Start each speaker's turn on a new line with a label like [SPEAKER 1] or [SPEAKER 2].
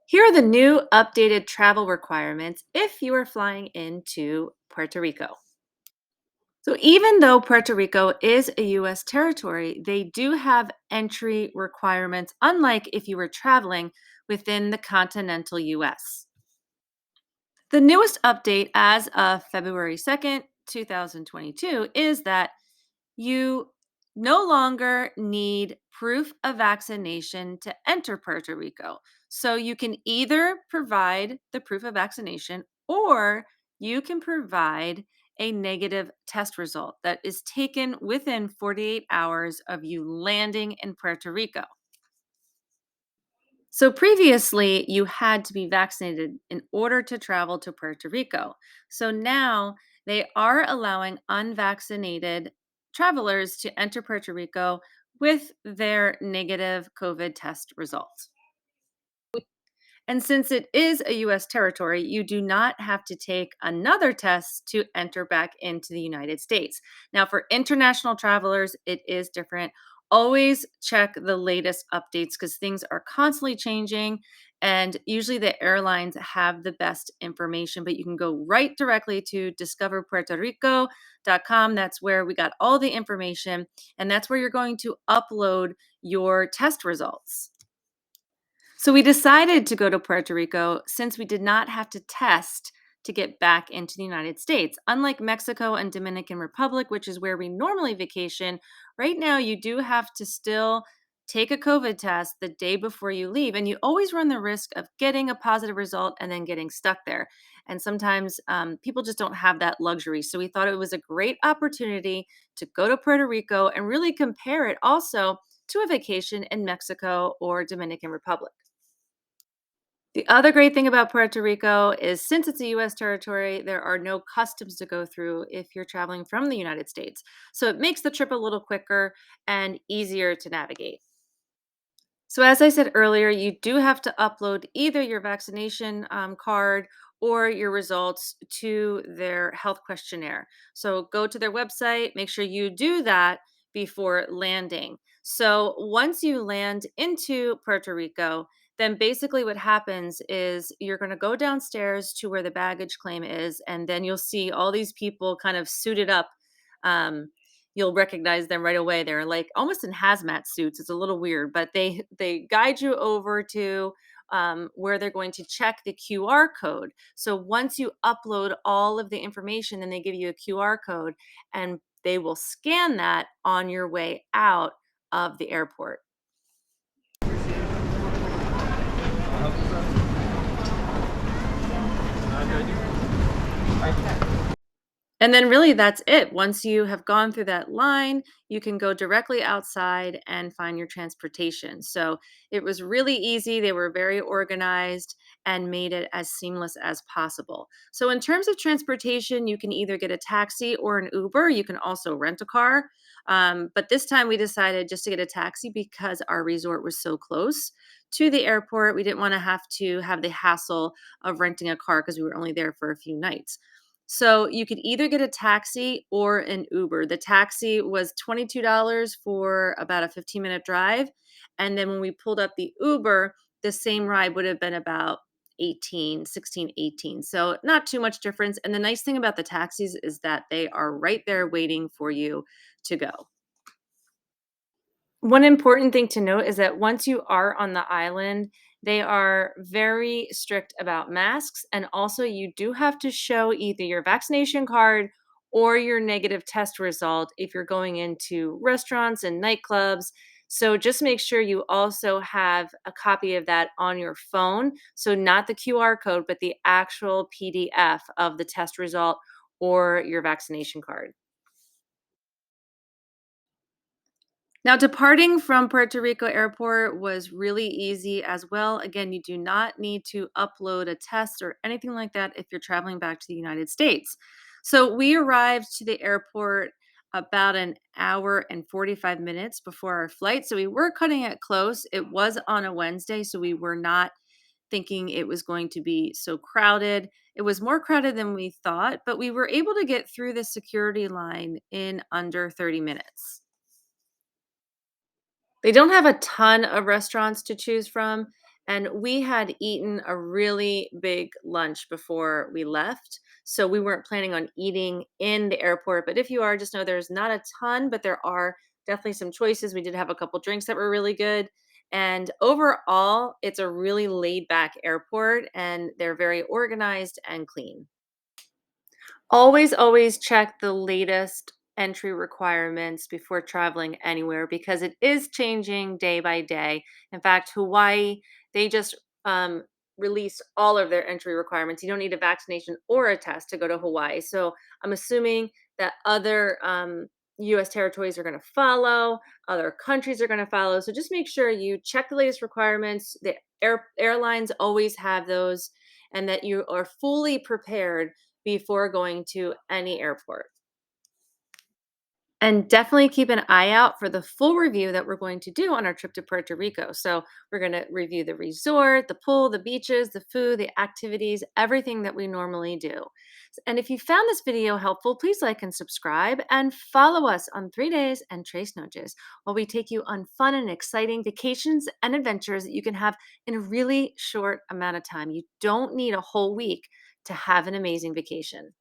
[SPEAKER 1] Here are the new updated travel requirements if you are flying into Puerto Rico. So, even though Puerto Rico is a US territory, they do have entry requirements, unlike if you were traveling within the continental US. The newest update as of February 2nd, 2022, is that you no longer need proof of vaccination to enter Puerto Rico. So you can either provide the proof of vaccination or you can provide a negative test result that is taken within 48 hours of you landing in Puerto Rico. So previously, you had to be vaccinated in order to travel to Puerto Rico. So now they are allowing unvaccinated travelers to enter Puerto Rico with their negative COVID test results. And since it is a US territory, you do not have to take another test to enter back into the United States. Now, for international travelers, it is different. Always check the latest updates because things are constantly changing. And usually the airlines have the best information, but you can go right directly to discoverpuertorico.com. That's where we got all the information. And that's where you're going to upload your test results. So we decided to go to Puerto Rico since we did not have to test to get back into the United States. Unlike Mexico and Dominican Republic, which is where we normally vacation, right now you do have to still take a COVID test the day before you leave. And you always run the risk of getting a positive result and then getting stuck there. And sometimes people just don't have that luxury. So we thought it was a great opportunity to go to Puerto Rico and really compare it also to a vacation in Mexico or Dominican Republic. The other great thing about Puerto Rico is since it's a US territory, there are no customs to go through if you're traveling from the United States. So it makes the trip a little quicker and easier to navigate. So, as I said earlier, you do have to upload either your vaccination card or your results to their health questionnaire. So, go to their website, make sure you do that before landing. So, once you land into Puerto Rico, then basically what happens is you're going to go downstairs to where the baggage claim is, and then you'll see all these people kind of suited up. Um, you'll recognize them right away. They're like almost in hazmat suits. It's a little weird, but they guide you over to where they're going to check the QR code. So once you upload all of the information, then they give you a QR code, and they will scan that on your way out of the airport. And then really that's it. Once you have gone through that line, you can go directly outside and find your transportation. So it was really easy. They were very organized and made it as seamless as possible. So in terms of transportation, you can either get a taxi or an Uber. You can also rent a car. But this time we decided just to get a taxi because our resort was so close to the airport. We didn't want to have the hassle of renting a car because we were only there for a few nights. So you could either get a taxi or an Uber. The taxi was $22 for about a 15-minute drive. And then when we pulled up the Uber, the same ride would have been about 18, 16, 18. So not too much difference. And the nice thing about the taxis is that they are right there waiting for you to go. One important thing to note is that once you are on the island, they are very strict about masks. And also, you do have to show either your vaccination card or your negative test result if you're going into restaurants and nightclubs. So just make sure you also have a copy of that on your phone. So, not the QR code, but the actual PDF of the test result or your vaccination card. Now, departing from Puerto Rico Airport was really easy as well. Again, you do not need to upload a test or anything like that if you're traveling back to the United States. So, we arrived to the airport about an hour and 45 minutes before our flight. So, we were cutting it close. It was on a Wednesday, so we were not thinking it was going to be so crowded. It was more crowded than we thought, but we were able to get through the security line in under 30 minutes. They don't have a ton of restaurants to choose from. And we had eaten a really big lunch before we left. So we weren't planning on eating in the airport. But if you are, just know there's not a ton, but there are definitely some choices. We did have a couple drinks that were really good. And overall, it's a really laid back airport and they're very organized and clean. Always, always check the latest entry requirements before traveling anywhere because it is changing day by day. In fact, Hawaii, they just released all of their entry requirements. You don't need a vaccination or a test to go to Hawaii. So I'm assuming that other US territories are going to follow, other countries are going to follow. So just make sure you check the latest requirements. The airlines always have those, and that you are fully prepared before going to any airport. And definitely keep an eye out for the full review that we're going to do on our trip to Puerto Rico. So, we're going to review the resort, the pool, the beaches, the food, the activities, everything that we normally do. And if you found this video helpful, please like and subscribe and follow us on 3 days and Trace Noches while we take you on fun and exciting vacations and adventures that you can have in a really short amount of time. You don't need a whole week to have an amazing vacation.